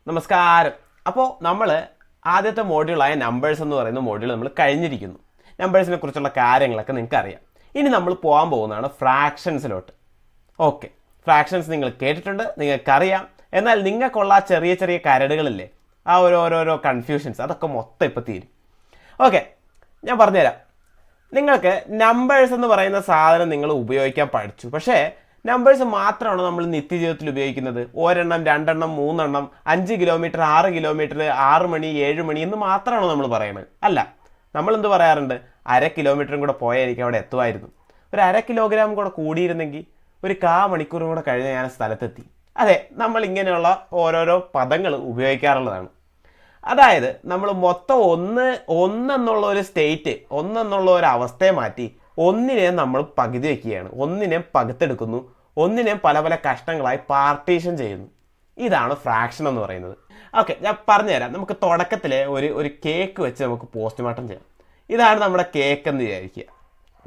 നമസ്കാരം. അപ്പോൾ നമ്മൾ ആദ്യത്തെ മോഡ്യൂളായ നമ്പേഴ്സ് എന്ന് പറയുന്ന മോഡ്യൂൾ നമ്മൾ കഴിഞ്ഞിരിക്കുന്നു. നമ്പേഴ്സിനെ കുറിച്ചുള്ള കാര്യങ്ങളൊക്കെ നിങ്ങൾക്ക് അറിയാം. ഇനി നമ്മൾ പോകാൻ പോകുന്നതാണ് ഫ്രാക്ഷൻസിലോട്ട്. ഓക്കെ, ഫ്രാക്ഷൻസ് നിങ്ങൾ കേട്ടിട്ടുണ്ട്, നിങ്ങൾക്കറിയാം. എന്നാൽ നിങ്ങൾക്കുള്ള ചെറിയ ചെറിയ കരടുകളില്ലേ, ആ ഓരോരോ കൺഫ്യൂഷൻസ്, അതൊക്കെ മൊത്തം ഇപ്പോൾ തീരും. ഓക്കെ, ഞാൻ പറഞ്ഞുതരാം. നിങ്ങൾക്ക് നമ്പേഴ്സ് എന്ന് പറയുന്ന സാധനം നിങ്ങൾ ഉപയോഗിക്കാൻ പഠിച്ചു. പക്ഷേ നമ്പേഴ്സ് മാത്രമാണോ നമ്മൾ നിത്യജീവിതത്തിൽ ഉപയോഗിക്കുന്നത്? ഒരെണ്ണം, രണ്ടെണ്ണം, മൂന്നെണ്ണം, 5 കിലോമീറ്റർ, 6 കിലോമീറ്റർ, 6 മണി, 7 മണി എന്ന് മാത്രമാണോ നമ്മൾ പറയുന്നത്? അല്ല. നമ്മൾ എന്ത് പറയാറുണ്ട്? 1/2 കിലോമീറ്ററും കൂടെ പോയാൽ എനിക്ക് അവിടെ എത്തുമായിരുന്നു. ഒരു 1/2 കിലോഗ്രാം കൂടെ കൂടിയിരുന്നെങ്കിൽ ഒരു 1/4 മണിക്കൂറും കൂടെ കഴിഞ്ഞ് ഞാൻ സ്ഥലത്തെത്തി. അതെ, നമ്മൾ ഇങ്ങനെയുള്ള ഓരോരോ പദങ്ങൾ ഉപയോഗിക്കാറുള്ളതാണ്. അതായത് നമ്മൾ മൊത്തം ഒന്നെന്നുള്ള ഒരു സ്റ്റേറ്റ്, ഒന്നെന്നുള്ള ഒരു അവസ്ഥയെ മാറ്റി ഒന്നിനെ നമ്മൾ പകുതി വയ്ക്കുകയാണ്, ഒന്നിനെ പകുത്തെടുക്കുന്നു, ഒന്നിനെ പല പല കഷ്ണങ്ങളായി പാർട്ടീഷൻ ചെയ്യുന്നു. ഇതാണ് ഫ്രാക്ഷൻ എന്ന് പറയുന്നത്. ഓക്കെ, ഞാൻ പറഞ്ഞുതരാം. നമുക്ക് തുടക്കത്തിലെ ഒരു കേക്ക് വെച്ച് നമുക്ക് പോസ്റ്റ്മോർട്ടം ചെയ്യാം. ഇതാണ് നമ്മുടെ കേക്ക് എന്ന് വിചാരിക്കുക.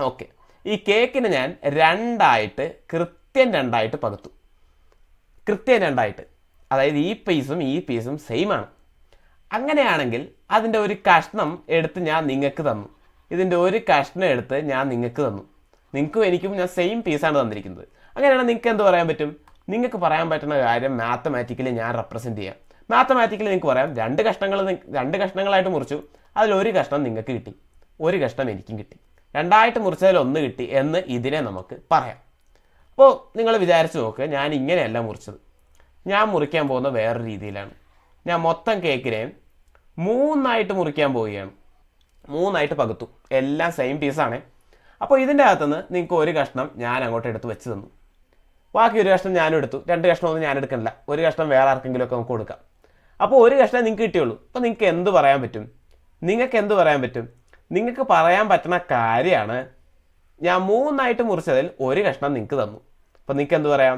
ഓക്കെ, ഈ കേക്കിന് ഞാൻ കൃത്യം രണ്ടായിട്ട് പകുത്തു. കൃത്യം രണ്ടായിട്ട്, അതായത് ഈ പീസും സെയിം ആണ്. അങ്ങനെയാണെങ്കിൽ അതിൻ്റെ ഒരു കഷ്ണം എടുത്ത് ഞാൻ നിങ്ങൾക്ക് തന്നു. ഇതിൻ്റെ ഒരു കഷ്ണം എടുത്ത് ഞാൻ നിങ്ങൾക്ക് തന്നു. നിങ്ങൾക്കും എനിക്കും ഞാൻ സെയിം പീസാണ് തന്നിരിക്കുന്നത്. അങ്ങനെയാണെങ്കിൽ നിങ്ങൾക്ക് എന്ത് പറയാൻ പറ്റും? നിങ്ങൾക്ക് പറയാൻ പറ്റുന്ന കാര്യം മാത്തമാറ്റിക്കലി ഞാൻ റെപ്രസെൻറ്റ് ചെയ്യാം. മാത്തമാറ്റിക്കലി നിങ്ങൾക്ക് പറയാം, രണ്ട് കഷ്ണങ്ങളായിട്ട് മുറിച്ചു, അതിലൊരു കഷ്ണം നിങ്ങൾക്ക് കിട്ടി, ഒരു കഷ്ണം എനിക്കും കിട്ടി, രണ്ടായിട്ട് മുറിച്ചതിൽ ഒന്ന് കിട്ടി എന്ന് ഇതിനെ നമുക്ക് പറയാം. അപ്പോൾ നിങ്ങൾ വിചാരിച്ച് നോക്ക്, ഞാൻ ഇങ്ങനെയല്ല മുറിച്ചത്. ഞാൻ മുറിക്കാൻ പോകുന്ന വേറൊരു രീതിയിലാണ്. ഞാൻ മൊത്തം കേക്കിനെ 3 മുറിക്കാൻ പോവുകയാണ്. 3 പകുത്തു, എല്ലാം സെയിം പീസാണ്. അപ്പോൾ ഇതിൻ്റെ അകത്തുനിന്ന് നിങ്ങൾക്ക് ഒരു കഷ്ണം ഞാൻ അങ്ങോട്ട് എടുത്ത് വെച്ച് തന്നു, ബാക്കി ഒരു കഷ്ണം ഞാനും എടുത്തു. 2 കഷ്ണമൊന്നും ഞാൻ എടുക്കണില്ല, ഒരു കഷ്ണം വേറെ ആർക്കെങ്കിലുമൊക്കെ നമുക്ക് കൊടുക്കാം. അപ്പോൾ ഒരു കഷ്ണം നിങ്ങൾക്ക് കിട്ടിയുള്ളൂ. അപ്പോൾ നിങ്ങൾക്ക് എന്ത് പറയാൻ പറ്റും? നിങ്ങൾക്ക് പറയാൻ പറ്റുന്ന കാര്യമാണ്, ഞാൻ 3 മുറിച്ചതിൽ ഒരു കഷ്ണം നിങ്ങൾക്ക് തന്നു. അപ്പോൾ നിങ്ങൾക്ക് എന്ത് പറയാം?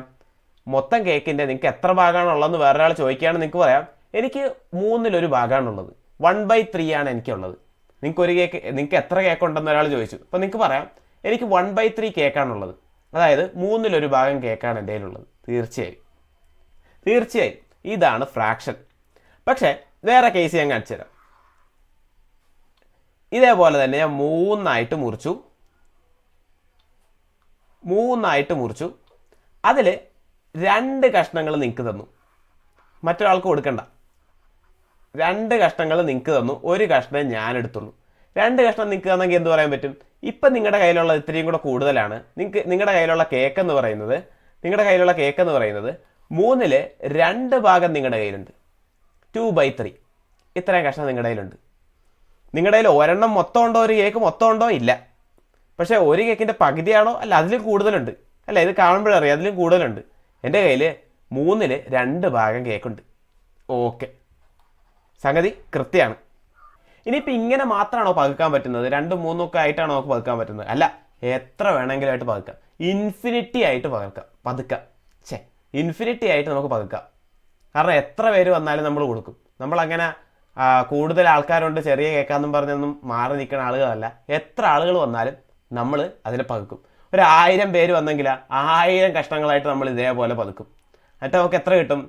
മൊത്തം കേക്കിൻ്റെ നിങ്ങൾക്ക് എത്ര ഭാഗമാണുള്ളതെന്ന് വേറൊരാൾ ചോദിക്കുകയാണെങ്കിൽ നിങ്ങൾക്ക് പറയാം, എനിക്ക് 3/1 ഭാഗമാണുള്ളത്, 1/3 ആണ് എനിക്കുള്ളത്. നിങ്ങൾക്ക് എത്ര കേക്ക് ഉണ്ടെന്ന് ഒരാൾ ചോദിച്ചു. അപ്പോൾ നിങ്ങൾക്ക് പറയാം, എനിക്ക് 1/3 കേക്കാണുള്ളത്, അതായത് 3/1 ഭാഗം കേക്കാണ് എൻ്റെ കയ്യിലുള്ളത്. തീർച്ചയായും ഇതാണ് ഫ്രാക്ഷൻ. പക്ഷേ വേറെ കേസ് ഞാൻ കാണിച്ചു തരാം. ഇതേപോലെ തന്നെ ഞാൻ 3 മുറിച്ചു. അതിൽ 2 കഷ്ണങ്ങൾ നിങ്ങൾക്ക് തന്നു, മറ്റൊരാൾക്ക് കൊടുക്കണ്ട. 2 കഷ്ണങ്ങൾ നിങ്ങൾക്ക് തന്നു, ഒരു കഷ്ണം ഞാൻ എടുത്തുള്ളൂ. 2 കഷ്ണം നിങ്ങൾക്ക് തന്നെങ്കിൽ എന്ത് പറയാൻ പറ്റും? ഇപ്പം നിങ്ങളുടെ കയ്യിലുള്ള ഇത്രയും കൂടെ കൂടുതലാണ്. നിങ്ങളുടെ കയ്യിലുള്ള കേക്ക് എന്ന് പറയുന്നത് 3/2 ഭാഗം നിങ്ങളുടെ കയ്യിലുണ്ട്, 2/3. ഇത്രയും കഷ്ണം നിങ്ങളുടെ കയ്യിലുണ്ട്. നിങ്ങളുടെ കയ്യിൽ ഒരെണ്ണം മൊത്തം ഉണ്ടോ? ഒരു കേക്ക് മൊത്തം ഉണ്ടോ? ഇല്ല. പക്ഷേ ഒരു കേക്കിൻ്റെ പകുതിയാണോ? അല്ല, അതിലും കൂടുതലുണ്ട്. അല്ല, ഇത് കാണുമ്പോഴറിയാം, അതിലും കൂടുതലുണ്ട്. എൻ്റെ കയ്യിൽ 3/2 ഭാഗം കേക്കുണ്ട്. ഓക്കെ, സംഗതി കൃത്യമാണ്. ഇനിയിപ്പോൾ ഇങ്ങനെ മാത്രമാണോ പകുക്കാൻ പറ്റുന്നത്? 2, 3 ഒക്കെ ആയിട്ടാണോ നമുക്ക് പകുക്കാൻ പറ്റുന്നത്? അല്ല, എത്ര വേണമെങ്കിലും ആയിട്ട് പകുക്കാം. ഇൻഫിനിറ്റി ആയിട്ട് പതുക്കാം. ഇൻഫിനിറ്റി ആയിട്ട് നമുക്ക് പതുക്കാം. കാരണം എത്ര പേര് വന്നാലും നമ്മൾ കൊടുക്കും. നമ്മളങ്ങനെ കൂടുതൽ ആൾക്കാരുണ്ട് ചെറിയ കേൾക്കാമെന്നും പറഞ്ഞൊന്നും മാറി നിൽക്കുന്ന ആളുകളല്ല. എത്ര ആളുകൾ വന്നാലും നമ്മൾ അതിനെ പകുക്കും. ഒരു 1000 പേര് വന്നെങ്കിൽ 1000 കഷ്ണങ്ങളായിട്ട് നമ്മൾ ഇതേപോലെ പതുക്കും. എന്നിട്ട് നമുക്ക് എത്ര കിട്ടും?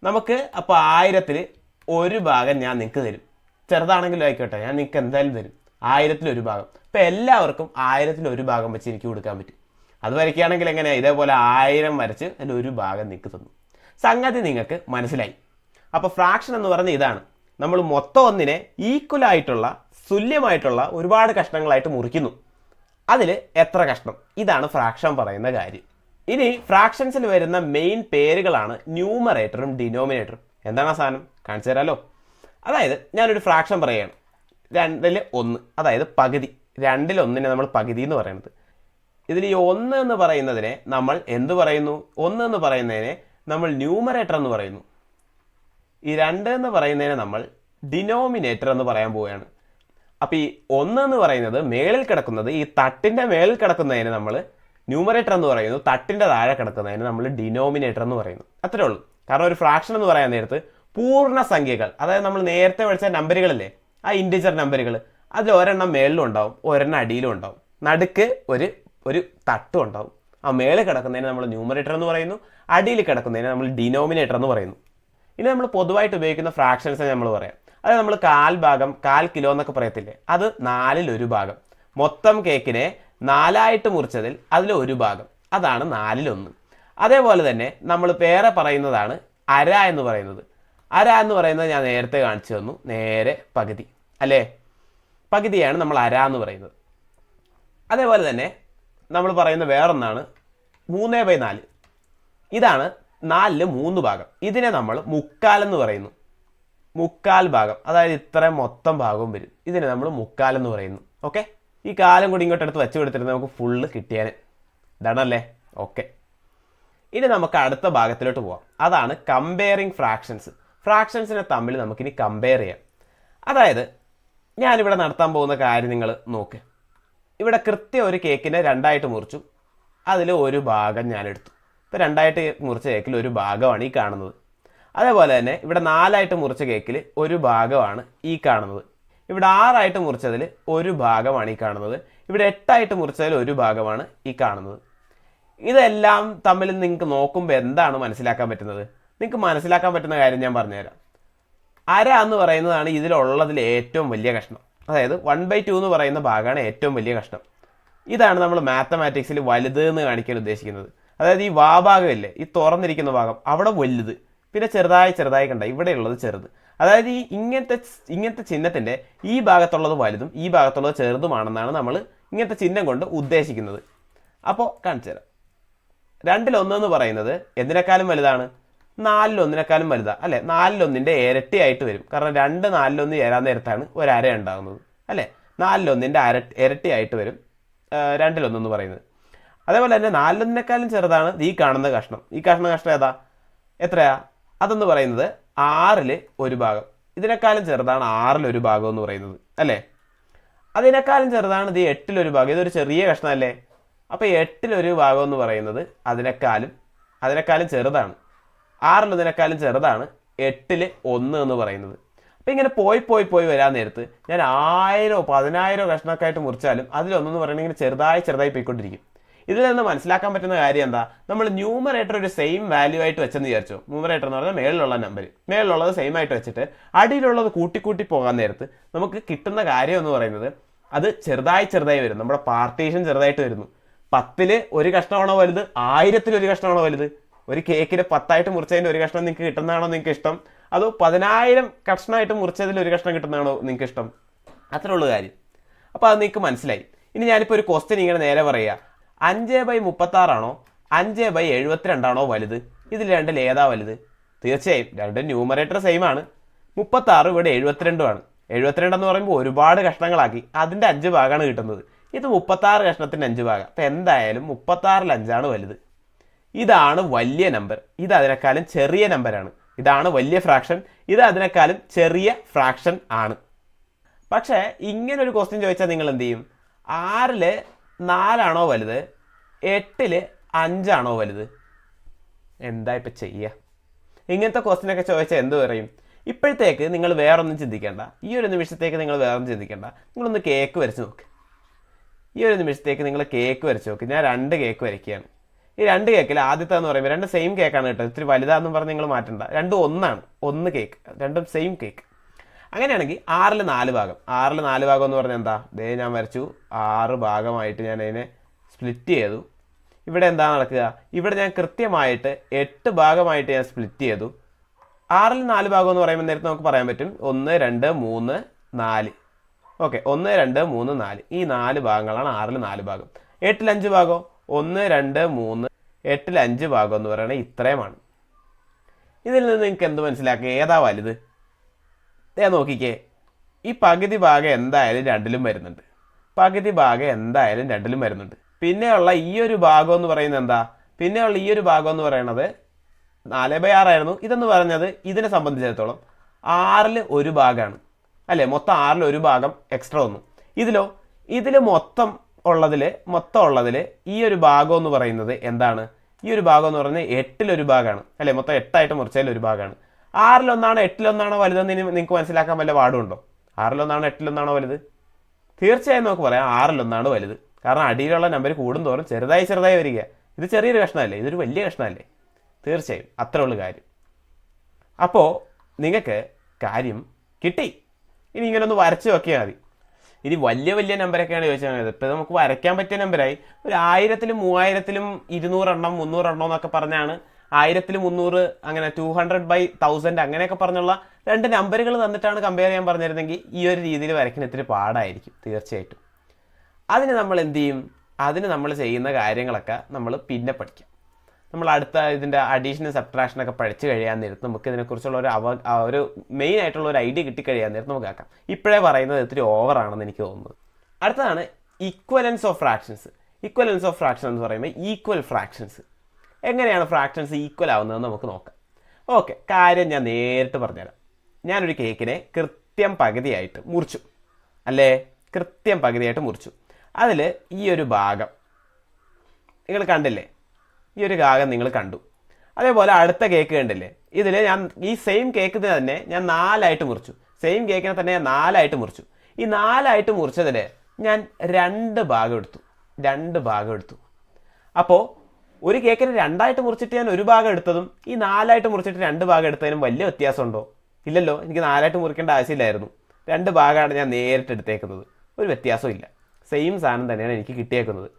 നമുക്ക് അപ്പോൾ 1000-ൽ 1 ഭാഗം ഞാൻ നിങ്ങൾക്ക് തരും. ചെറുതാണെങ്കിലും ആയിക്കോട്ടെ, ഞാൻ നിങ്ങൾക്ക് എന്തായാലും തരും 1000-ൽ 1 ഭാഗം. അപ്പോൾ എല്ലാവർക്കും 1000-ൽ 1 ഭാഗം വെച്ച് എനിക്ക് കൊടുക്കാൻ പറ്റും. അത് വരയ്ക്കുകയാണെങ്കിൽ എങ്ങനെയാണ്? ഇതേപോലെ 1000 വരച്ച് അതിൽ 1 ഭാഗം നിങ്ങൾക്ക് തന്നു. സംഗതി നിങ്ങൾക്ക് മനസ്സിലായി. അപ്പോൾ ഫ്രാക്ഷൻ എന്ന് പറഞ്ഞാൽ ഇതാണ്. നമ്മൾ മൊത്തം ഒന്നിനെ ഈക്വലായിട്ടുള്ള, തുല്യമായിട്ടുള്ള ഒരുപാട് കഷ്ണങ്ങളായിട്ട് മുറിക്കുന്നു. അതിൽ എത്ര കഷ്ണം? ഇതാണ് ഫ്രാക്ഷൻ പറയുന്ന കാര്യം. ഇനി ഫ്രാക്ഷൻസിൽ വരുന്ന മെയിൻ പേരുകളാണ് ന്യൂമറേറ്ററും ഡിനോമിനേറ്ററും. എന്താണ് ആ സാധനം? കാണിച്ചു തരാമല്ലോ. അതായത് ഞാനൊരു ഫ്രാക്ഷൻ പറയുകയാണ്, 2/1, അതായത് പകുതി. 2/1 നമ്മൾ പകുതി എന്ന് പറയുന്നത്. ഇതിൽ ഈ 1 എന്ന് പറയുന്നതിനെ നമ്മൾ എന്ത് പറയുന്നു? 1 എന്ന് പറയുന്നതിനെ നമ്മൾ ന്യൂമറേറ്റർ എന്ന് പറയുന്നു. ഈ 2 എന്ന് പറയുന്നതിനെ നമ്മൾ ഡിനോമിനേറ്റർ എന്ന് പറയാൻ പോവുകയാണ്. അപ്പോൾ ഈ 1 എന്ന് പറയുന്നത് മേളിൽ കിടക്കുന്നത്, ഈ തട്ടിൻ്റെ മേളിൽ കിടക്കുന്നതിന് നമ്മൾ ന്യൂമറേറ്റർ എന്ന് പറയുന്നു, തട്ടിൻ്റെ താഴെ കിടക്കുന്നതിന് നമ്മൾ ഡിനോമിനേറ്റർ എന്ന് പറയുന്നു. അത്രേ ഉള്ളൂ. കാരണം ഒരു ഫ്രാക്ഷൻ എന്ന് പറയാൻ നേരത്ത് പൂർണ്ണസംഖ്യകൾ, അതായത് നമ്മൾ നേരത്തെ പഠിച്ച നമ്പറുകളില്ലേ, ആ ഇൻറ്റിജർ നമ്പറുകൾ, അതിൽ ഒരെണ്ണം മേളിലും ഉണ്ടാവും, ഒരെണ്ണം അടിയിലും ഉണ്ടാവും, നടുക്ക് ഒരു തട്ടും ഉണ്ടാവും. ആ മേളിൽ കിടക്കുന്നതിന് നമ്മൾ ന്യൂമറേറ്റർ എന്ന് പറയുന്നു, അടിയിൽ കിടക്കുന്നതിന് നമ്മൾ ഡിനോമിനേറ്റർ എന്ന് പറയുന്നു. ഇനി നമ്മൾ പൊതുവായിട്ട് ഉപയോഗിക്കുന്ന ഫ്രാക്ഷൻസ് നമ്മൾ പറയാം. അത് നമ്മൾ 1/4 കിലോ എന്നൊക്കെ പറയത്തില്ലേ, അത് 1/4 ഭാഗം. മൊത്തം കേക്കിനെ 4 മുറിച്ചതിൽ അതിൽ 1 ഭാഗം, അതാണ് 1/4. അതേപോലെ തന്നെ നമ്മൾ വേറെ പറയുന്നതാണ് അര എന്ന് പറയുന്നത്. അര എന്ന് പറയുന്നത് ഞാൻ നേരത്തെ കാണിച്ചു തന്നു, നേരെ പകുതി അല്ലേ, പകുതിയാണ് നമ്മൾ അര എന്ന് പറയുന്നത്. അതേപോലെ തന്നെ നമ്മൾ പറയുന്ന വേറൊന്നാണ് 3/4. ഇതാണ് 4 3 ഭാഗം. ഇതിനെ നമ്മൾ മുക്കാലെന്ന് പറയുന്നു. മുക്കാൽ ഭാഗം, അതായത് ഇത്ര മൊത്തം ഭാഗവും വരും. ഇതിനെ നമ്മൾ മുക്കാലെന്ന് പറയുന്നു. ഓക്കെ, ഈ കാലം കൂടി ഇങ്ങോട്ട് എടുത്ത് വെച്ച് കൊടുത്തിരുന്നത് നമുക്ക് ഫുള്ള് കിട്ടിയാൽ ഇതാണല്ലേ. ഓക്കെ, ഇനി നമുക്ക് അടുത്ത ഭാഗത്തിലോട്ട് പോവാം. അതാണ് കമ്പയറിങ് ഫ്രാക്ഷൻസ്. ഫ്രാക്ഷൻസിനെ തമ്മിൽ നമുക്കിനി കമ്പയർ ചെയ്യാം. അതായത് ഞാനിവിടെ നടത്താൻ പോകുന്ന കാര്യം നിങ്ങൾ നോക്ക്. ഇവിടെ കൃത്യം ഒരു കേക്കിനെ 2 മുറിച്ചു, അതിൽ 1 ഭാഗം ഞാനെടുത്തു. ഇപ്പോൾ 2 മുറിച്ച കേക്കിൽ 1 ഭാഗമാണ് ഈ കാണുന്നത്. അതേപോലെ തന്നെ ഇവിടെ 4 മുറിച്ച കേക്കിൽ 1 ഭാഗമാണ് ഈ കാണുന്നത്. ഇവിടെ 6 മുറിച്ചതിൽ 1 ഭാഗമാണ് ഈ കാണുന്നത്. ഇവിടെ 8 മുറിച്ചതിൽ 1 ഭാഗമാണ് ഈ കാണുന്നത്. ഇതെല്ലാം തമ്മിൽ നിങ്ങൾക്ക് നോക്കുമ്പോൾ എന്താണ് മനസ്സിലാക്കാൻ പറ്റുന്നത്? നിങ്ങൾക്ക് മനസ്സിലാക്കാൻ പറ്റുന്ന കാര്യം ഞാൻ പറഞ്ഞുതരാം. അര എന്ന് പറയുന്നതാണ് ഇതിലുള്ളതിൽ ഏറ്റവും വലിയ കഷ്ണം. അതായത് 1/2 എന്ന് പറയുന്ന ഭാഗമാണ് ഏറ്റവും വലിയ കഷ്ണം. ഇതാണ് നമ്മൾ മാത്തമാറ്റിക്സിൽ വലുത് എന്ന് കാണിക്കാൻ ഉദ്ദേശിക്കുന്നത്. അതായത് ഈ ഭാഗമില്ലേ, ഈ തുറന്നിരിക്കുന്ന ഭാഗം, അവിടെ വലുത്, പിന്നെ ചെറുതായി കണ്ട ഇവിടെയുള്ളത് ചെറുത്. അതായത് ഈ ഇങ്ങനത്തെ ചിഹ്നത്തിൻ്റെ ഈ ഭാഗത്തുള്ളത് വലുതും ഈ ഭാഗത്തുള്ളത് ചെറുതുമാണെന്നാണ് നമ്മൾ ഇങ്ങനത്തെ ചിഹ്നം കൊണ്ട് ഉദ്ദേശിക്കുന്നത്. അപ്പോൾ കാണിച്ചു തരാം. 2/1 എന്ന് പറയുന്നത് എന്തിനേക്കാളും വലുതാണ്? 4/1 വലുതാണ് അല്ലേ. 4/1 ഇരട്ടിയായിട്ട് വരും. കാരണം 2 4/1 ചേരാൻ നേരത്താണ് ഒരു അര ഉണ്ടാകുന്നത് അല്ലേ. 4/1 ഇരട്ടിയായിട്ട് വരും 2/1 എന്ന് പറയുന്നത്. അതേപോലെ തന്നെ 4/1 ചെറുതാണ് ഈ കാണുന്ന കഷ്ണം. ഈ കഷ്ണം ഏതാ, എത്രയാ? അതെന്ന് പറയുന്നത് 1/6 ഭാഗം. ഇതിനേക്കാളും ചെറുതാണ് 1/6 ഭാഗം എന്ന് പറയുന്നത് അല്ലേ. അതിനേക്കാളും ചെറുതാണ് ഇത് 8 ഭാഗം. ഇതൊരു ചെറിയ കഷ്ണം അല്ലേ. അപ്പോൾ 8 ഭാഗം എന്ന് പറയുന്നത് അതിനേക്കാളും ചെറുതാണ്. 6 ചെറുതാണ് 8 എന്ന് പറയുന്നത്. അപ്പോൾ ഇങ്ങനെ പോയി വരാൻ നേരത്ത് ഞാൻ 1000 10,000 കഷ്ണമൊക്കെയായിട്ട് മുറിച്ചാലും അതിലൊന്നെന്ന് പറയുന്നത് ഇങ്ങനെ ചെറുതായി പോയിക്കൊണ്ടിരിക്കും. ഇതിൽ നിന്ന് മനസ്സിലാക്കാൻ പറ്റുന്ന കാര്യം എന്താ? നമ്മൾ ന്യൂമറേറ്റർ ഒരു സെയിം വാല്യൂ ആയിട്ട് വെച്ചെന്ന് വിചാരിച്ചോ. ന്യൂമറേറ്റർ എന്ന് പറഞ്ഞാൽ മേളിലുള്ള നമ്പർ, മേളിലുള്ളത് സെയിം ആയിട്ട് വെച്ചിട്ട് അടിയിലുള്ളത് കൂട്ടി പോകാൻ നേരത്ത് നമുക്ക് കിട്ടുന്ന കാര്യം എന്ന് പറയുന്നത് അത് ചെറുതായി വരും. നമ്മുടെ പാർട്ടീഷൻ ചെറുതായിട്ട് വരുന്നു. 10 ഒരു കഷ്ണമാണോ വലുത്, 1000 ഒരു കഷ്ണമാണോ വലുത്? ഒരു കേക്കിന് 10 മുറിച്ചതിൻ്റെ ഒരു കഷ്ണം നിങ്ങൾക്ക് കിട്ടുന്നതാണോ നിങ്ങൾക്ക് ഇഷ്ടം? അതോ 10,000 കഷ്ണമായിട്ട് മുറിച്ചതിൽ ഒരു കഷ്ണം കിട്ടുന്നതാണോ നിങ്ങൾക്ക് ഇഷ്ടം? അത്രേ ഉള്ളൂ കാര്യം. അപ്പോൾ അത് നിങ്ങൾക്ക് മനസ്സിലായി. ഇനി ഞാനിപ്പോൾ ഒരു ക്വസ്റ്റ്യൻ ഇങ്ങനെ നേരെ പറയുക, 5/36 ആണോ 5/72 ആണോ വലുത്? ഇതിൽ രണ്ടിൽ ഏതാ വലുത്? തീർച്ചയായും രണ്ടും ന്യൂമറേറ്റർ സെയിം ആണ്. 36 ഇവിടെ 72 ആണ്. 72 എന്ന് പറയുമ്പോൾ ഒരുപാട് കഷ്ണങ്ങളാക്കി അതിൻ്റെ 5 ഭാഗമാണ് കിട്ടുന്നത്. ഇത് 36 കഷ്ണത്തിൻ്റെ 5 ഭാഗം. അപ്പം എന്തായാലും 36-ൽ 5 വലുത്. ഇതാണ് വലിയ നമ്പർ. ഇത് അതിനേക്കാളും ചെറിയ നമ്പറാണ്. ഇതാണ് വലിയ ഫ്രാക്ഷൻ, ഇത് അതിനേക്കാളും ചെറിയ ഫ്രാക്ഷൻ ആണ്. പക്ഷേ ഇങ്ങനൊരു ക്വസ്റ്റ്യൻ ചോദിച്ചാൽ നിങ്ങൾ എന്ത് ചെയ്യും? 6-ൽ 4 വലുത്, 8-ൽ 5 വലുത്? എന്താ ഇപ്പം ചെയ്യുക? ഇങ്ങനത്തെ ക്വസ്റ്റ്യനൊക്കെ ചോദിച്ചാൽ എന്ത് പറയും? ഇപ്പോഴത്തേക്ക് നിങ്ങൾ വേറൊന്നും ചിന്തിക്കേണ്ട. ഈ ഒരു നിമിഷത്തേക്ക് നിങ്ങൾ വേറൊന്നും ചിന്തിക്കേണ്ട. നിങ്ങളൊന്ന് കേക്ക് വരച്ച് നോക്ക്. ഈ ഒരു നിമിഷത്തേക്ക് നിങ്ങൾ കേക്ക് വരച്ച് നോക്ക്. ഞാൻ 2 കേക്ക് വരയ്ക്കുകയാണ്. ഈ 2 കേക്കിൽ ആദ്യത്തെ എന്ന് പറയുമ്പോൾ 2 സെയിം കേക്കാണ് കേട്ടോ. ഇത്തിരി വലുതാണെന്ന് പറഞ്ഞ് നിങ്ങൾ മാറ്റണ്ട. രണ്ടും ഒന്നാണ്, ഒന്ന് കേക്ക്, രണ്ടും സെയിം കേക്ക്. അങ്ങനെയാണെങ്കിൽ 6-ൽ 4 ഭാഗം. 6-ൽ 4 ഭാഗം എന്ന് പറഞ്ഞാൽ എന്താ? ദേ ഞാൻ വരച്ചു. 6 ഭാഗമായിട്ട് ഞാൻ അതിനെ സ്പ്ലിറ്റ് ചെയ്തു. ഇവിടെ എന്താ നടക്കുക? ഇവിടെ ഞാൻ കൃത്യമായിട്ട് 8 ഭാഗമായിട്ട് ഞാൻ സ്പ്ലിറ്റ് ചെയ്തു. 6-ൽ 4 ഭാഗം എന്ന് പറയുമ്പോൾ നേരത്തെ നമുക്ക് പറയാൻ പറ്റും 1 2 3 4. ഓക്കെ, 1 2 3 4 ഈ 4 ഭാഗങ്ങളാണ് 6-ൽ 4 ഭാഗം. 8-ൽ 5 ഭാഗം 1 2 3. 8-ൽ 5 ഭാഗം എന്ന് പറയുന്നത് ഇത്രയുമാണ്. ഇതിൽ നിന്ന് നിങ്ങൾക്ക് എന്ത് മനസ്സിലാക്കുക? ഏതാ വലുത്? നോക്കിക്കേ, ഈ പകുതി ഭാഗം എന്തായാലും 2-ലും വരുന്നുണ്ട്. പകുതി ഭാഗം എന്തായാലും 2-ലും വരുന്നുണ്ട്. പിന്നെയുള്ള ഈ ഒരു ഭാഗം എന്ന് പറയുന്നത് എന്താ? പിന്നെയുള്ള ഈ ഒരു ഭാഗം എന്ന് പറയുന്നത് 4/6 ആയിരുന്നു. ഇതെന്ന് പറഞ്ഞത് ഇതിനെ സംബന്ധിച്ചിടത്തോളം 6-ൽ 1 ഭാഗമാണ് അല്ലേ. മൊത്തം 6-ൽ 1 ഭാഗം എക്സ്ട്രാ വന്നു. ഇതിൽ മൊത്തം ഉള്ളതിൽ ഈ ഒരു ഭാഗം എന്ന് പറയുന്നത് എന്താണ്? ഈ ഒരു ഭാഗം എന്ന് പറയുന്നത് 8-ൽ 1 ഭാഗമാണ് അല്ലേ. മൊത്തം 8 മുറിച്ചതിൽ 1 ഭാഗമാണ്. 6-ൽ 1 8-ൽ 1 വലുതെന്ന് നിങ്ങൾക്ക് മനസ്സിലാക്കാൻ വല്ല പാടുണ്ടോ? 6-ൽ 1 8-ൽ 1 വലുത്? തീർച്ചയായും നമുക്ക് പറയാം 6-ൽ 1 വലുത്. കാരണം അടിയിലുള്ള നമ്പർ കൂടുന്തോറും ചെറുതായി വരിക. ഇത് ചെറിയൊരു കഷ്ണമല്ലേ, ഇതൊരു വലിയ കഷ്ണമല്ലേ. തീർച്ചയായും അത്രേ ഉള്ളൂ കാര്യം. അപ്പോൾ നിങ്ങൾക്ക് കാര്യം കിട്ടി. ഇനി ഇങ്ങനെ ഒന്ന് വരച്ച് നോക്കിയാൽ മതി. ഇനി വലിയ വലിയ നമ്പരൊക്കെയാണ് ചോദിച്ചാൽ മതി. ഇപ്പോൾ നമുക്ക് വരയ്ക്കാൻ പറ്റിയ നമ്പറായി ഒരു 1000-ലും 3000-ലും 200 എണ്ണം 300 എണ്ണം എന്നൊക്കെ പറഞ്ഞാണ് 1000-ൽ 300 അങ്ങനെ 200/1000 അങ്ങനെയൊക്കെ പറഞ്ഞുള്ള 2 നമ്പറുകൾ തന്നിട്ടാണ് കമ്പയർ ചെയ്യാൻ പറഞ്ഞിരുന്നെങ്കിൽ ഈ ഒരു രീതിയിൽ വരയ്ക്കുന്ന ഇത്തിരി പാടായിരിക്കും തീർച്ചയായിട്ടും. അതിന് നമ്മൾ എന്ത് ചെയ്യും? അതിന് നമ്മൾ ചെയ്യുന്ന കാര്യങ്ങളൊക്കെ നമ്മൾ പിന്നെ പഠിക്കാം. നമ്മൾ അടുത്ത ഇതിൻ്റെ അഡീഷനും സബ്ട്രാക്ഷനൊക്കെ പഠിച്ചു കഴിയാൻ നേരത്ത് നമുക്ക് ഇതിനെക്കുറിച്ചുള്ള ഒരു മെയിൻ ആയിട്ടുള്ള ഒരു ഐഡിയ കിട്ടിക്കഴിയാൻ നേരത്ത് നമുക്ക് ആക്കാം. ഇപ്പോഴേ പറയുന്നത് ഇത്തിരി ഓവറാണെന്ന് എനിക്ക് തോന്നുന്നത്. അടുത്തതാണ് ഇക്വലൻസ് ഓഫ് ഫ്രാക്ഷൻസ്. ഇക്വലൻസ് ഓഫ് ഫ്രാക്ഷൻ എന്ന് പറയുമ്പോൾ ഈക്വൽ ഫ്രാക്ഷൻസ്. എങ്ങനെയാണ് ഫ്രാക്ഷൻസ് ഈക്വൽ ആവുന്നതെന്ന് നമുക്ക് നോക്കാം. ഓക്കെ, കാര്യം ഞാൻ നേരിട്ട് പറഞ്ഞുതരാം. ഞാനൊരു കേക്കിനെ കൃത്യം പകുതിയായിട്ട് മുറിച്ചു, അല്ലേ? കൃത്യം പകുതിയായിട്ട് മുറിച്ചു. അതിൽ ഈ ഒരു ഭാഗം നിങ്ങൾ കണ്ടില്ലേ? ഈ ഒരു ഭാഗം നിങ്ങൾ കണ്ടു. അതേപോലെ അടുത്ത കേക്ക് കണ്ടില്ലേ? ഇതിൽ ഞാൻ ഈ സെയിം കേക്കിന് തന്നെ ഞാൻ 4ആയിട്ട് മുറിച്ചു. സെയിം കേക്കിനെ തന്നെ ഞാൻ 4ആയിട്ട് മുറിച്ചു. ഈ 4ആയിട്ട് മുറിച്ചതിൽ ഞാൻ 2 ഭാഗം എടുത്തു. അപ്പോൾ ഒരു കേക്കിന് 2ആയിട്ട് മുറിച്ചിട്ട് ഞാൻ ഒരു ഭാഗം എടുത്തതും ഈ 4ആയിട്ട് മുറിച്ചിട്ട് 2 ഭാഗം എടുത്തതിനും വലിയ വ്യത്യാസമുണ്ടോ? ഇല്ലല്ലോ. എനിക്ക് 4ആയിട്ട് മുറിക്കേണ്ട ആവശ്യമില്ലായിരുന്നു. 2 ഭാഗമാണ് ഞാൻ നേരിട്ട് എടുത്തേക്കുന്നത്. ഒരു വ്യത്യാസവും ഇല്ല. സെയിം സാധനം തന്നെയാണ് എനിക്ക് കിട്ടിയേക്കുന്നത്.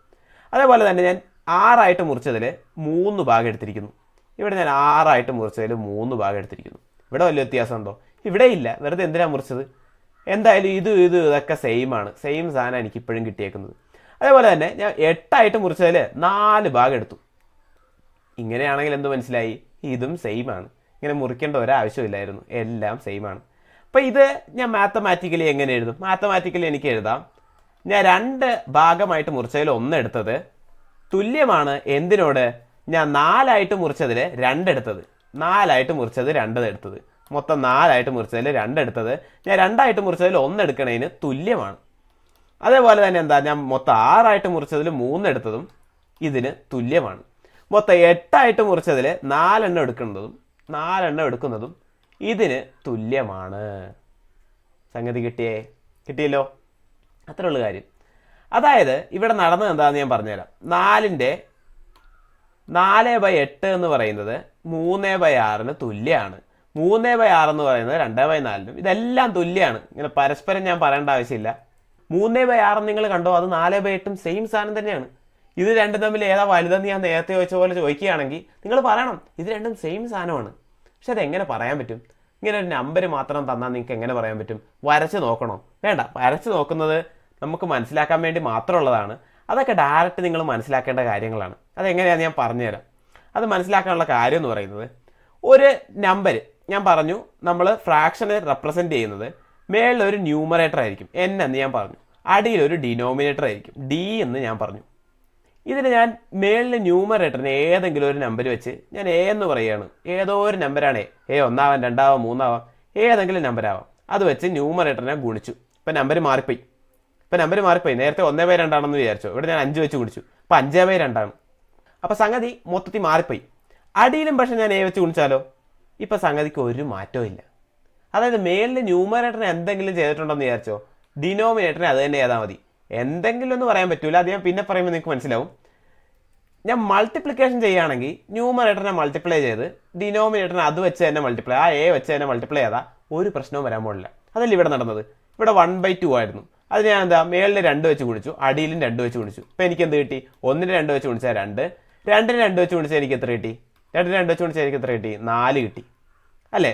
അതേപോലെ തന്നെ ഞാൻ 6ആയിട്ട് മുറിച്ചതിൽ 3 ഭാഗം എടുത്തിരിക്കുന്നു. ഇവിടെ ഞാൻ 6ആയിട്ട് മുറിച്ചതിൽ 3 ഭാഗം എടുത്തിരിക്കുന്നു. ഇവിടെ വലിയ വ്യത്യാസമുണ്ടോ? ഇവിടെ ഇല്ല. വെറുതെ എന്തിനാണ് മുറിച്ചത്? എന്തായാലും ഇതൊക്കെ സെയിമാണ്. സെയിം സാധനം എനിക്ക് ഇപ്പോഴും കിട്ടിയേക്കുന്നത്. അതേപോലെ തന്നെ ഞാൻ 8ആയിട്ട് മുറിച്ചതിൽ 4 ഭാഗം എടുത്തു. ഇങ്ങനെയാണെങ്കിൽ എന്ത് മനസ്സിലായി? ഇതും സെയിമാണ്. ഇങ്ങനെ മുറിക്കേണ്ട ഒരാവശ്യമില്ലായിരുന്നു. എല്ലാം സെയിമാണ്. അപ്പോൾ ഇത് ഞാൻ മാത്തമാറ്റിക്കലി എങ്ങനെ എഴുതും? മാത്തമാറ്റിക്കലി എനിക്ക് എഴുതാം, ഞാൻ 2 ഭാഗമായിട്ട് മുറിച്ചതിൽ 1 എടുത്തത് തുല്യമാണ് എന്തിനോട്? ഞാൻ 4ആയിട്ട് മുറിച്ചതിൽ 2 എടുത്തത്. 4ആയിട്ട് മുറിച്ചത് 2 എടുത്തത്. മൊത്തം 4ആയിട്ട് മുറിച്ചതിൽ 2 എടുത്തത് ഞാൻ 2ആയിട്ട് മുറിച്ചതിൽ 1 എടുക്കണതിന് തുല്യമാണ്. അതേപോലെ തന്നെ എന്താ, ഞാൻ മൊത്തം 6ആയിട്ട് മുറിച്ചതിൽ 3 എടുത്തതും ഇതിന് തുല്യമാണ്. മൊത്തം 8ആയിട്ട് മുറിച്ചതിൽ 4 എണ്ണം എടുക്കുന്നതും ഇതിന് തുല്യമാണ്. സംഗതി കിട്ടിയല്ലോ. അത്രേ ഉള്ളു കാര്യം. അതായത് ഇവിടെ നടന്നത് എന്താണെന്ന് ഞാൻ പറഞ്ഞുതരാം. 4/8 എന്ന് പറയുന്നത് 3/6 തുല്യമാണ്. 3/6 എന്ന് പറയുന്നത് 2/4. ഇതെല്ലാം തുല്യമാണ്. ഇങ്ങനെ പരസ്പരം ഞാൻ പറയേണ്ട ആവശ്യമില്ല. 3/6 നിങ്ങൾ കണ്ടോ? അത് 4/8 സെയിം സാധനം തന്നെയാണ്. ഇത് രണ്ടും തമ്മിൽ ഏതാ വലുതെന്ന് ഞാൻ നേരത്തെ ചോദിച്ച പോലെ ചോദിക്കുകയാണെങ്കിൽ നിങ്ങൾ പറയണം ഇത് രണ്ടും സെയിം സാധനമാണ്. പക്ഷെ അതെങ്ങനെ പറയാൻ പറ്റും? ഇങ്ങനെ ഒരു നമ്പർ മാത്രം തന്നാൽ നിങ്ങൾക്ക് എങ്ങനെ പറയാൻ പറ്റും? വരച്ച് നോക്കണോ? വേണ്ട. വരച്ച് നോക്കുന്നത് നമുക്ക് മനസ്സിലാക്കാൻ വേണ്ടി മാത്രമുള്ളതാണ്. അതൊക്കെ ഡയറക്റ്റ് നിങ്ങൾ മനസ്സിലാക്കേണ്ട കാര്യങ്ങളാണ്. അതെങ്ങനെയാണെന്ന് ഞാൻ പറഞ്ഞുതരാം. അത് മനസ്സിലാക്കാനുള്ള കാര്യം എന്ന് പറയുന്നത്, ഒരു നമ്പർ ഞാൻ പറഞ്ഞു, നമ്മൾ ഫ്രാക്ഷനെ റെപ്രസെൻറ്റ് ചെയ്യുന്നത് മേളിലൊരു ന്യൂമറേറ്റർ ആയിരിക്കും, n എന്ന് ഞാൻ പറഞ്ഞു. അടിയിലൊരു ഡിനോമിനേറ്റർ ആയിരിക്കും, d എന്ന് ഞാൻ പറഞ്ഞു. ഇതിന് ഞാൻ മേളിൽ ന്യൂമറേറ്ററിന് ഏതെങ്കിലും ഒരു നമ്പർ വെച്ച് ഞാൻ a എന്ന് പറയുകയാണ്. ഏതോ ഒരു നമ്പറാണ് a, 1 ആവാം 2 ആവാം 3 ആവാം, ഏതെങ്കിലും നമ്പറാവാം. അത് വെച്ച് ന്യൂമറേറ്ററിനെ ഗുണിച്ചു. ഇപ്പം നമ്പർ മാറിപ്പോയി. നേരത്തെ 1/2 ആണെന്ന് വിചാരിച്ചു. ഇവിടെ ഞാൻ 5 വെച്ച് ഗുണിച്ചു. അപ്പോൾ 5/2 ആണ്. അപ്പോൾ സംഗതി മൊത്തത്തിൽ മാറിപ്പോയി. അടിയിലും പക്ഷെ ഞാൻ a വെച്ച് ഗുണിച്ചാലോ? ഇപ്പം സംഗതിക്ക് ഒരു മാറ്റവും ഇല്ല. അതായത് മേളിൽ ന്യൂമറേറ്ററിന് എന്തെങ്കിലും ചെയ്തിട്ടുണ്ടെന്ന് വിചാരിച്ചോ, ഡിനോമിനേറ്ററിനെ അത് തന്നെ ചെയ്താൽ മതി. എന്തെങ്കിലും ഒന്നും പറയാൻ പറ്റൂല. അത് ഞാൻ പിന്നെ പറയുമ്പോൾ നിങ്ങൾക്ക് മനസ്സിലാവും. ഞാൻ മൾട്ടിപ്ലിക്കേഷൻ ചെയ്യുകയാണെങ്കിൽ ന്യൂമറേറ്ററിനെ മൾട്ടിപ്ലൈ ചെയ്ത് ഡിനോമിനേറ്ററിനെ അത് വെച്ച് തന്നെ മൾട്ടിപ്ലൈ, ആ a വെച്ച് തന്നെ മൾട്ടിപ്ലൈ ചെയ്താൽ ഒരു പ്രശ്നവും വരാൻ പോകില്ല. അതല്ല ഇവിടെ നടന്നത്. ഇവിടെ 1/2 ആയിരുന്നു. അത് ഞാൻ എന്താ മേളിൽ 2 വെച്ച് ഗുണിച്ചു, അടിയിലും 2 വെച്ച് ഗുണിച്ചു. ഇപ്പം എനിക്ക് എന്ത് കിട്ടി? 1-ന് 2 വെച്ച് ഗുണിച്ചാൽ 2, 2-ന് 2 വെച്ച് ഗുണിച്ചാൽ എനിക്ക് എത്ര കിട്ടി? 2-ന് 2 വെച്ച് ഗുണിച്ചാൽ എനിക്ക് എത്ര കിട്ടി? 4 കിട്ടി. അല്ലേ?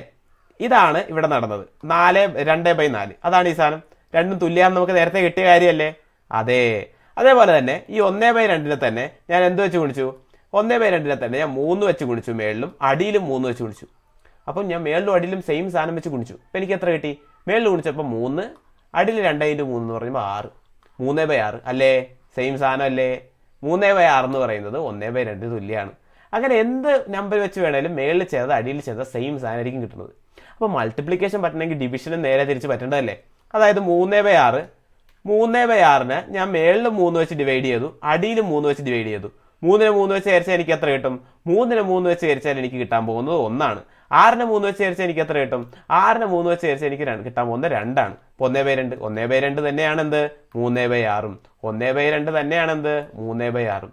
ഇതാണ് ഇവിടെ നടന്നത്. 2/4 അതാണ് ഈ സാധനം. രണ്ടും തുല്യാന്ന് നമുക്ക് നേരത്തെ കിട്ടിയ കാര്യമല്ലേ? അതെ. അതേപോലെ തന്നെ ഈ 1/2 തന്നെ ഞാൻ എന്ത് വെച്ച് ഗുണിച്ചു? 1/2 തന്നെ ഞാൻ 3 വെച്ച് ഗുണിച്ചു. മേളിലും അടിയിലും 3 വെച്ച് ഗുണിച്ചു. അപ്പം ഞാൻ മേളിലും അടിയിലും സെയിം സാധനം വെച്ച് ഗുണിച്ചു. അപ്പം എനിക്ക് എത്ര കിട്ടി? മേളിൽ ഗുണിച്ചപ്പോൾ 3, അടിയിൽ 2/3 എന്ന് പറയുമ്പോൾ 6. 3/6 അല്ലേ? സെയിം സാധനം അല്ലേ? 3/6 എന്ന് പറയുന്നത് 1/2 തുല്യമാണ്. അങ്ങനെ എന്ത് നമ്പർ വെച്ച് വേണേലും മേളിൽ ചെയ്തത് അടിയിൽ ചെയ്ത സെയിം സാധനം ആയിരിക്കും കിട്ടുന്നത്. അപ്പോൾ മൾട്ടിപ്ലിക്കേഷൻ പറ്റണമെങ്കിൽ ഡിവിഷനും നേരെ തിരിച്ച് പറ്റേണ്ടതല്ലേ? അതായത് 3/6നെ ഞാൻ മേളിൽ 3 വെച്ച് ഡിവൈഡ് ചെയ്തു, അടിയിലും 3 വെച്ച് ഡിവൈഡ് ചെയ്തു. 3-ന് 3 വെച്ച് ചേർച്ചാൽ എനിക്ക് എത്ര കിട്ടും? 3-ന് 3 വെച്ച് ചേർച്ചാൽ എനിക്ക് കിട്ടാൻ പോകുന്നത് 1 ആണ്. 6-ന് 3 വെച്ച് ചേർച്ചാൽ എനിക്ക് എത്ര കിട്ടും? 6-ന് 3 വെച്ച് ചേർച്ചാൽ എനിക്ക് കിട്ടാൻ പോകുന്നത് 2 ആണ്. 1/2 തന്നെയാണ് എന്ത്? 3/6. 1/2 തന്നെയാണ് എന്ത്? 3/6.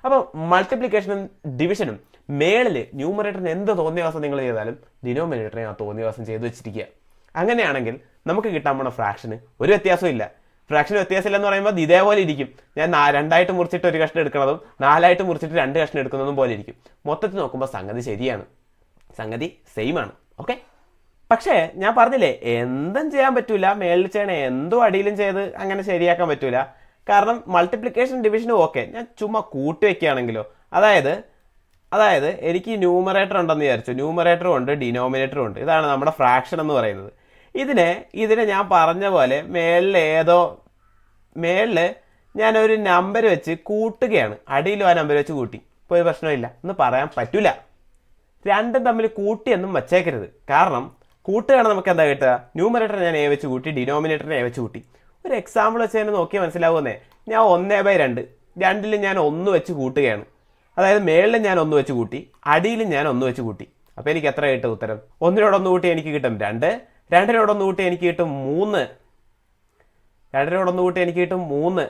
അപ്പോൾ മൾട്ടിപ്ലിക്കേഷനും ഡിവിഷനും മേളിൽ ന്യൂമറേറ്ററിന് എന്ത് തോന്നിയവാസം നിങ്ങൾ ചെയ്താലും ഡിനോമിനേറ്ററിനെ ആ തോന്നിയവാസം ചെയ്തു വെച്ചിരിക്കുക. അങ്ങനെയാണെങ്കിൽ നമുക്ക് കിട്ടാൻ പോണ ഫ്രാക്ഷന് ഒരു വ്യത്യാസവും ഇല്ല. ഫ്രാക്ഷൻ വ്യത്യാസമില്ല എന്ന് പറയുമ്പോൾ ഇതേപോലെ ഇരിക്കും. ഞാൻ 2 മുറിച്ചിട്ട് ഒരു കഷ്ണം എടുക്കുന്നതും 4 മുറിച്ചിട്ട് 2 കഷ്ണം എടുക്കുന്നതും പോലെ ഇരിക്കും. മൊത്തത്തിൽ നോക്കുമ്പോൾ സംഗതി ശരിയാണ്, സംഗതി സെയിം ആണ്. ഓക്കെ, പക്ഷേ ഞാൻ പറഞ്ഞില്ലേ എന്തും ചെയ്യാൻ പറ്റൂല, മേളിൽ ചെയ്യണേ എന്തോ അടിയിലും ചെയ്ത് അങ്ങനെ ശരിയാക്കാൻ പറ്റൂല. കാരണം മൾട്ടിപ്ലിക്കേഷൻ ഡിവിഷനും ഓക്കെ, ഞാൻ ചുമ്മാ കൂട്ടി വയ്ക്കുകയാണെങ്കിലോ, അതായത് എനിക്ക് ന്യൂമറേറ്റർ ഉണ്ടെന്ന് വിചാരിച്ചു, ന്യൂമറേറ്ററും ഉണ്ട് ഡിനോമിനേറ്ററും ഉണ്ട്. ഇതാണ് നമ്മുടെ ഫ്രാക്ഷൻ എന്ന് പറയുന്നത്. ഇതിനെ ഞാൻ പറഞ്ഞ പോലെ മേളിൽ ഞാനൊരു നമ്പർ വെച്ച് കൂട്ടുകയാണ്, അടിയിലും ആ നമ്പർ വെച്ച് കൂട്ടി. ഇപ്പോൾ ഒരു പ്രശ്നമില്ല എന്ന് പറയാൻ പറ്റില്ല. രണ്ടും തമ്മിൽ കൂട്ടിയൊന്നും വച്ചേക്കരുത്. കാരണം കൂട്ടുകയാണ് നമുക്ക് എന്താ കിട്ടുക, ന്യൂമറേറ്റർ ഞാൻ എ വെച്ച് കൂട്ടി, ഡിനോമിനേറ്ററിനെ എ വെച്ച് കൂട്ടി. ഒരു എക്സാമ്പിൾ വെച്ച് തന്നെ നോക്കിയാൽ മനസ്സിലാവുന്നേ. ഞാൻ 1/2 രണ്ടിലും ഞാൻ 1 വെച്ച് കൂട്ടുകയാണ്. അതായത് മേളിലും ഞാൻ 1 വെച്ച് കൂട്ടി, അടിയിലും ഞാൻ 1 വെച്ച് കൂട്ടി. അപ്പോൾ എനിക്ക് എത്ര കിട്ടും ഉത്തരം? 1 കൂട്ടി എനിക്ക് കിട്ടും 2, 2 കൂട്ടി എനിക്ക് കിട്ടും 3, 2 കൂട്ടി എനിക്ക് കിട്ടും 3.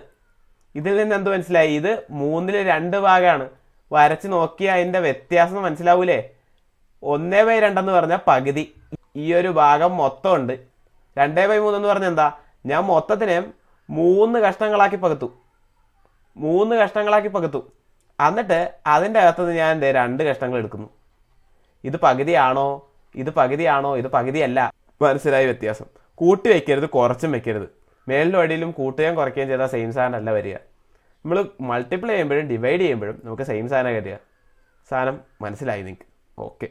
ഇതിൽ നിന്ന് എന്ത് മനസ്സിലായി? ഇത് 3ൽ 2 ഭാഗമാണ്. വരച്ച് നോക്കിയാൽ അതിൻ്റെ വ്യത്യാസം മനസ്സിലാവൂലേ? 1/2 എന്ന് പറഞ്ഞാൽ പകുതി, ഈ ഒരു ഭാഗം മൊത്തം ഉണ്ട്. 2/3 എന്ന് പറഞ്ഞാൽ എന്താ? ഞാൻ മൊത്തത്തിനെ 3 കഷ്ണങ്ങളാക്കി പകുത്തു, എന്നിട്ട് അതിൻ്റെ അകത്തുനിന്ന് ഞാൻ 2 കഷ്ണങ്ങൾ എടുക്കുന്നു. ഇത് പകുതിയാണോ? ഇത് പകുതിയല്ല. മനസ്സിലായി വ്യത്യാസം? കൂട്ടി വയ്ക്കരുത്, കുറച്ചും വെക്കരുത്. മേലിലും അടിയിലും കൂട്ടുകയും കുറയ്ക്കുകയും ചെയ്താൽ സെയിം സാധനം അല്ല വരിക. നമ്മൾ മൾട്ടിപ്ലൈ ചെയ്യുമ്പോഴും ഡിവൈഡ് ചെയ്യുമ്പോഴും നമുക്ക് സെയിം സാധനം വരിക. സാധനം മനസ്സിലായി നിങ്ങൾക്ക്? ഓക്കെ.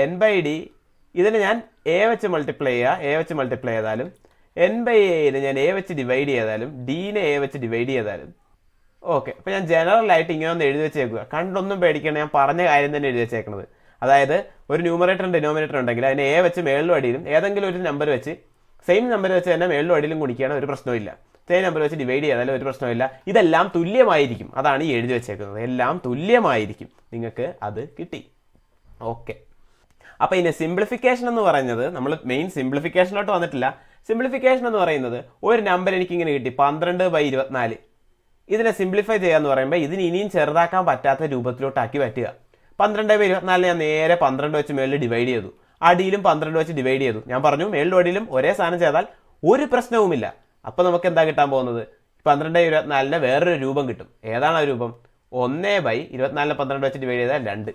n/d ഇതിന് ഞാൻ എ വെച്ച് മൾട്ടിപ്ലൈ ചെയ്താലും n/a ഞാൻ എ വെച്ച് ഡിവൈഡ് ചെയ്താലും ഡീനെ എ വെച്ച് ഡിവൈഡ് ചെയ്താലും ഓക്കെ. അപ്പോൾ ഞാൻ ജനറലായിട്ട് ഇങ്ങനെ ഒന്ന് എഴുതി വെച്ചേക്കുക. കണ്ടൊന്നും പേടിക്കണം, ഞാൻ പറഞ്ഞ കാര്യം തന്നെ എഴുതി വെച്ചേക്കുന്നത്. അതായത് ഒരു ന്യൂമറേറ്ററും ഡിനോമിനേറ്റർ ഉണ്ടെങ്കിൽ അതിന് എ വെച്ച് മേളിലും അടിയിലും ഏതെങ്കിലും ഒരു നമ്പർ വെച്ച്, സെയിം നമ്പർ വെച്ച് തന്നെ മേളിലും അടിയിലും കുടിക്കുകയാണ്, ഒരു പ്രശ്നമില്ല. സെയിം നമ്പർ വെച്ച് ഡിവൈഡ് ചെയ്താലും ഒരു പ്രശ്നമില്ല. ഇതെല്ലാം തുല്യമായിരിക്കും. അതാണ് ഈ എഴുതി വെച്ചേക്കുന്നത്. എല്ലാം തുല്യമായിരിക്കും. നിങ്ങൾക്ക് അത് കിട്ടി. ഓക്കെ. അപ്പോൾ ഇനി സിംപ്ലിഫിക്കേഷൻ എന്ന് പറയുന്നത്, നമ്മൾ മെയിൻ സിംപ്ലിഫിക്കേഷനിലോട്ട് വന്നിട്ടില്ല. സിംപ്ലിഫിക്കേഷൻ എന്ന് പറയുന്നത് ഒരു നമ്പർ എനിക്കിങ്ങനെ കിട്ടി 12/24. ഇതിനെ സിംപ്ലിഫൈ ചെയ്യാന്ന് പറയുമ്പോൾ ഇതിന് ഇനിയും ചെറുതാക്കാൻ പറ്റാത്ത രൂപത്തിലോട്ടാക്കി പറ്റുക. 12/24 ഞാൻ നേരെ 12 വെച്ച് മേളിൽ ഡിവൈഡ് ചെയ്തു, അടിയിലും 12 വെച്ച് ഡിവൈഡ് ചെയ്തു. ഞാൻ പറഞ്ഞു മേളിലും അടിയിലും ഒരേ സാധനം ചെയ്താൽ ഒരു പ്രശ്നവുമില്ല. അപ്പോൾ നമുക്ക് എന്താ കിട്ടാൻ പോകുന്നത്? 12/24 വേറൊരു രൂപം കിട്ടും. ഏതാണ് ആ രൂപം? 1/24 12 വെച്ച് ഡിവൈഡ് ചെയ്താൽ 2.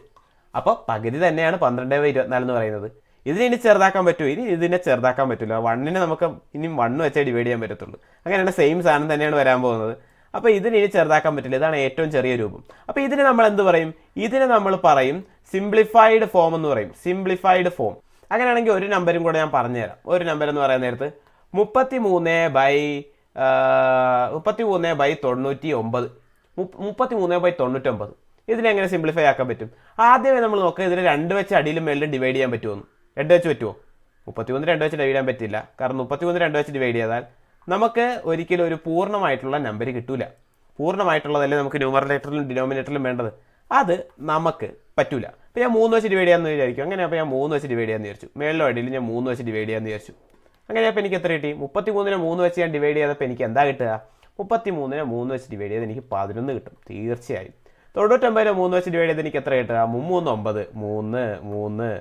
അപ്പോൾ പകുതി തന്നെയാണ് 12/24 എന്ന് പറയുന്നത്. ഇതിനെ ചെറുതാക്കാൻ പറ്റുമോ? ഇതിനെ ചെറുതാക്കാൻ പറ്റില്ല. 1നെ നമുക്ക് ഇനി 1 വെച്ചേ ഡിവൈഡ് ചെയ്യാൻ പറ്റത്തുള്ളൂ. അങ്ങനെയാണ് സെയിം സാധനം തന്നെയാണ് വരാൻ പോകുന്നത്. അപ്പോൾ ഇതിനെ ചെറുതാക്കാൻ പറ്റില്ല. ഇതാണ് ഏറ്റവും ചെറിയ രൂപം. അപ്പോൾ ഇതിനെ നമ്മൾ എന്ത് പറയും? ഇതിനെ നമ്മൾ പറയും സിംപ്ലിഫൈഡ് ഫോം എന്ന് പറയും. Simplified form. അങ്ങനെയാണെങ്കിൽ ഒരു നമ്പരും കൂടെ ഞാൻ പറഞ്ഞുതരാം. ഒരു നമ്പർ എന്ന് പറയുന്ന നേരത്ത് 33/99. 33/99. ഇതിനെങ്ങനെ സിംപ്ലിഫൈ ആക്കാൻ പറ്റും? ആദ്യമേ നമ്മൾ നോക്കുക, ഇതിന് 2 വെച്ച് അടിയിലും മേളിലും ഡിവൈഡ് ചെയ്യാൻ പറ്റുമോ? 2 വെച്ച് പറ്റുമോ? 33 2 വെച്ച് ഡിവൈഡ് ചെയ്യാൻ പറ്റില്ല. കാരണം 33 2 വെച്ച് ഡിവൈഡ് ചെയ്താൽ നമുക്ക് ഒരിക്കലും ഒരു പൂർണ്ണമായിട്ടുള്ള നമ്പർ കിട്ടൂല. പൂർണ്ണമായിട്ടുള്ളതല്ലേ നമുക്ക് ന്യൂമറേറ്ററിലും ഡിനോമിനേറ്ററിലും വേണ്ടത്. അത് നമുക്ക് പറ്റൂല. അപ്പോൾ ഞാൻ 3 വെച്ച് ഡിവൈഡ് ചെയ്യാമെന്ന് വിചാരിക്കും. അങ്ങനെ അപ്പോൾ ഞാൻ 3 വെച്ച് ഡിവൈഡ് ചെയ്യാമെന്ന് വിചാരിച്ചു. മേളിലും അടിയിലും ഞാൻ 3 വെച്ച് ഡിവൈഡ് ചെയ്യാമെന്ന് വിചാരിച്ചു. അങ്ങനെ അപ്പോൾ എനിക്ക് എത്ര കിട്ടി? 33നെ 3 വെച്ച് ഞാൻ ഡിവൈഡ് ചെയ്തപ്പോൾ എനിക്ക് എന്താ കിട്ടുക? 33നെ 3 വെച്ച് ഡിവൈഡ് ചെയ്ത് എനിക്ക് 11 കിട്ടും തീർച്ചയായും. 99നെ 3 വെച്ച് ഡിവൈഡ് ചെയ്ത് എനിക്ക് എത്ര കിട്ടുക? 3 3.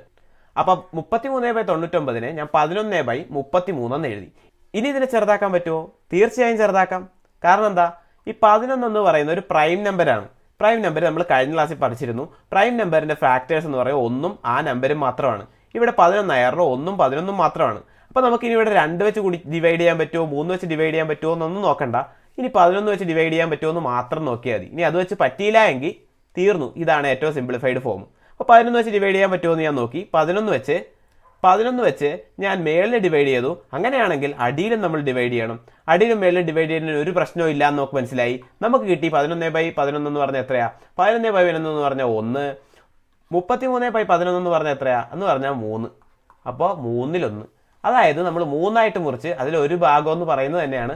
അപ്പം 33/99 ഞാൻ 11/33 എന്ന് എഴുതി. ഇനി ഇതിനെ ചെറുതാക്കാൻ പറ്റുമോ? തീർച്ചയായും ചെറുതാക്കാം. കാരണം എന്താ? ഈ 11 എന്ന് പറയുന്ന ഒരു പ്രൈം നമ്പറാണ്. പ്രൈം നമ്പർ നമ്മൾ കഴിഞ്ഞ ക്ലാസ്സിൽ പഠിച്ചിരുന്നു. പ്രൈം നമ്പറിൻ്റെ ഫാക്ടേഴ്സ് എന്ന് പറയുന്നത് 1ഉം ആ നമ്പരും മാത്രമാണ്. ഇവിടെ 11 ആയിരുന്നു, 1ഉം 11ഉം മാത്രമാണ്. അപ്പോൾ നമുക്ക് ഇനി ഇവിടെ 2 വെച്ച് കൂടി ഡിവൈഡ് ചെയ്യാൻ പറ്റുമോ, 3 വെച്ച് ഡിവൈഡ് ചെയ്യാൻ പറ്റുമോ എന്നൊന്നും നോക്കണ്ട. ഇനി 11 വെച്ച് ഡിവൈഡ് ചെയ്യാൻ പറ്റുമോ എന്ന് മാത്രം നോക്കിയാൽ മതി. ഇനി അത് വെച്ച് പറ്റിയില്ല എങ്കിൽ തീർന്നു. ഇതാണ് ഏറ്റവും സിംപ്ലിഫൈഡ് ഫോം. അപ്പോൾ 11 വെച്ച് ഡിവൈഡ് ചെയ്യാൻ പറ്റുമോ എന്ന് ഞാൻ നോക്കി. 11 വെച്ച് ഞാൻ മേളിൽ ഡിവൈഡ് ചെയ്തു. അങ്ങനെയാണെങ്കിൽ അടിയിലും നമ്മൾ ഡിവൈഡ് ചെയ്യണം. അടിയിലും മേളിലും ഡിവൈഡ് ചെയ്യുന്നതിന് ഒരു പ്രശ്നവും ഇല്ല എന്ന് നമുക്ക് മനസ്സിലായി. നമുക്ക് കിട്ടി 11/11 എന്ന് പറഞ്ഞാൽ എത്രയാ? 11/11 എന്ന് പറഞ്ഞാൽ 1. 33/11 എന്ന് പറഞ്ഞാൽ എത്രയാ എന്ന് പറഞ്ഞാൽ 3. അപ്പോൾ 3-1. അതായത് നമ്മൾ 3ആയിട്ട് മുറിച്ച് അതിലൊരു ഭാഗം എന്ന് പറയുന്നത് തന്നെയാണ്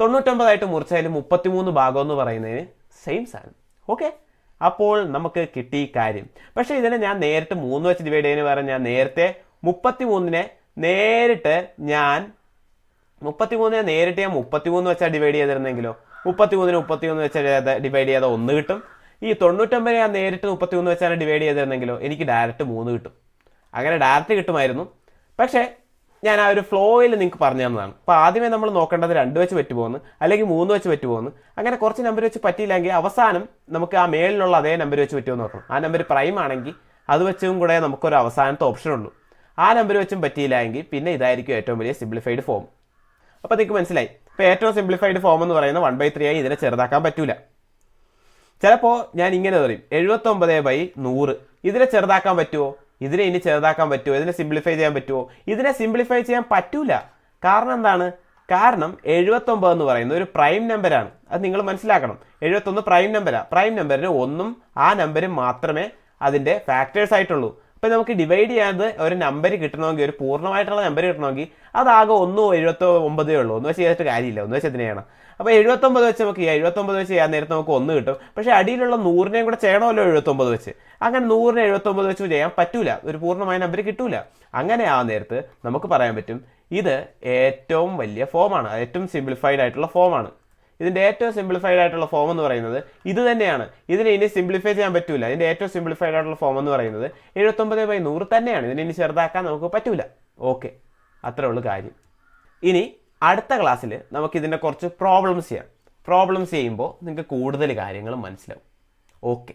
99 മുറിച്ച് അതിൽ 33 ഭാഗം എന്ന് പറയുന്നതിന് സെയിം സാധനം. ഓക്കെ, അപ്പോൾ നമുക്ക് കിട്ടി കാര്യം. പക്ഷേ ഇതിനെ ഞാൻ നേരിട്ട് 3 വെച്ച് ഡിവൈഡ് ചെയ്യുന്നതിന് പകരം ഞാൻ നേരത്തെ 33നെ നേരിട്ട് ഞാൻ 33 വെച്ചാൽ ഡിവൈഡ് ചെയ്തിരുന്നെങ്കിലോ 33നെ 33 വെച്ച് ഡിവൈഡ് ചെയ്താൽ 1 കിട്ടും. ഈ 99 ഞാൻ നേരിട്ട് 33 വെച്ചാണ് ഡിവൈഡ് ചെയ്തിരുന്നെങ്കിലോ എനിക്ക് ഡയറക്റ്റ് 3 കിട്ടും. അങ്ങനെ ഡയറക്റ്റ് കിട്ടുമായിരുന്നു. പക്ഷേ ഞാൻ ആ ഒരു ഫ്ലോയിൽ നിങ്ങൾക്ക് പറഞ്ഞു തന്നതാണ്. അപ്പോൾ ആദ്യമേ നമ്മൾ നോക്കേണ്ടത് 2 വെച്ച് പറ്റുപോകുന്നു, അല്ലെങ്കിൽ 3 വെച്ച് പറ്റുപോകുന്നു. അങ്ങനെ കുറച്ച് നമ്പർ വെച്ച് പറ്റിയില്ലെങ്കിൽ അവസാനം നമുക്ക് ആ മേളിലുള്ള അതേ നമ്പർ വെച്ച് പറ്റുമെന്ന് നോക്കണം. ആ നമ്പർ പ്രൈം ആണെങ്കിൽ അത് വെച്ചും കൂടെ നമുക്കൊരു അവസാനത്തെ ഓപ്ഷൻ ഉള്ളൂ. ആ നമ്പർ വെച്ചും പറ്റിയില്ല എങ്കിൽ പിന്നെ ഇതായിരിക്കും ഏറ്റവും വലിയ സിംപ്ലിഫൈഡ് ഫോം. അപ്പോൾ നിങ്ങൾക്ക് മനസ്സിലായി. ഇപ്പോൾ ഏറ്റവും സിംപ്ലിഫൈഡ് ഫോം എന്ന് പറയുന്നത് 1/3 ആയി ഇതിനെ ചെറുതാക്കാൻ പറ്റൂല. ചിലപ്പോൾ ഞാൻ ഇങ്ങനെ പറയും 79/100. ഇതിനെ ചെറുതാക്കാൻ പറ്റുമോ? ഇതിനെ ഇനി ചെറുതാക്കാൻ പറ്റുമോ? ഇതിനെ സിംപ്ലിഫൈ ചെയ്യാൻ പറ്റുമോ? ഇതിനെ സിംപ്ലിഫൈ ചെയ്യാൻ പറ്റൂല. കാരണം എന്താണ്? കാരണം 79 എന്ന് പറയുന്നത് ഒരു പ്രൈം നമ്പറാണ്. അത് നിങ്ങൾ മനസ്സിലാക്കണം. 71 പ്രൈം നമ്പറാണ്. പ്രൈം നമ്പറിന് 1ഉം ആ നമ്പരും മാത്രമേ അതിൻ്റെ ഫാക്ടേഴ്സ് ആയിട്ടുള്ളൂ. അപ്പോൾ നമുക്ക് ഡിവൈഡ് ചെയ്യാതെ ഒരു നമ്പർ കിട്ടണമെങ്കിൽ, ഒരു പൂർണ്ണമായിട്ടുള്ള നമ്പർ കിട്ടണമെങ്കിൽ അതാകെ 179 ഉള്ളൂ. 1 വെച്ച് ചെയ്തിട്ട് കാര്യമില്ല. 1 വെച്ച് എന്തിനാണ്? അപ്പോൾ 79 വെച്ച് നമുക്ക് ചെയ്യാം. 79 വെച്ച് ചെയ്യാൻ നേരത്തെ നമുക്ക് 1 കിട്ടും. പക്ഷേ അടിയിലുള്ള 100നെയും കൂടെ ചെയ്യണമല്ലോ 79 വെച്ച്. അങ്ങനെ 100നെ 79 വെച്ച് ചെയ്യാൻ പറ്റൂല. ഒരു പൂർണ്ണമായ നമ്പർ കിട്ടൂല. അങ്ങനെ ആ നേരത്ത് നമുക്ക് പറയാൻ പറ്റും ഇത് ഏറ്റവും വലിയ ഫോമാണ്, ഏറ്റവും സിംപ്ലിഫൈഡ് ആയിട്ടുള്ള ഫോമാണ്. ഇതിൻ്റെ ഏറ്റവും സിംപ്ലിഫൈഡ് ആയിട്ടുള്ള ഫോം എന്ന് പറയുന്നത് ഇത് തന്നെയാണ്. ഇതിനെ ഇനി സിംപ്ലിഫൈ ചെയ്യാൻ പറ്റൂല. ഇതിൻ്റെ ഏറ്റവും സിംപ്ലിഫൈഡ് ആയിട്ടുള്ള ഫോം എന്ന് പറയുന്നത് 79/100 തന്നെയാണ്. ഇതിനെ ഇനി ചെറുതാക്കാൻ നമുക്ക് പറ്റൂല. ഓക്കെ, അത്രേ ഉള്ളൂ കാര്യം. ഇനി അടുത്ത ക്ലാസ്സിൽ നമുക്കിതിൻ്റെ കുറച്ച് പ്രോബ്ലംസ് ചെയ്യാം. പ്രോബ്ലംസ് ചെയ്യുമ്പോൾ നിങ്ങൾക്ക് കൂടുതൽ കാര്യങ്ങൾ മനസ്സിലാവും. ഓക്കെ.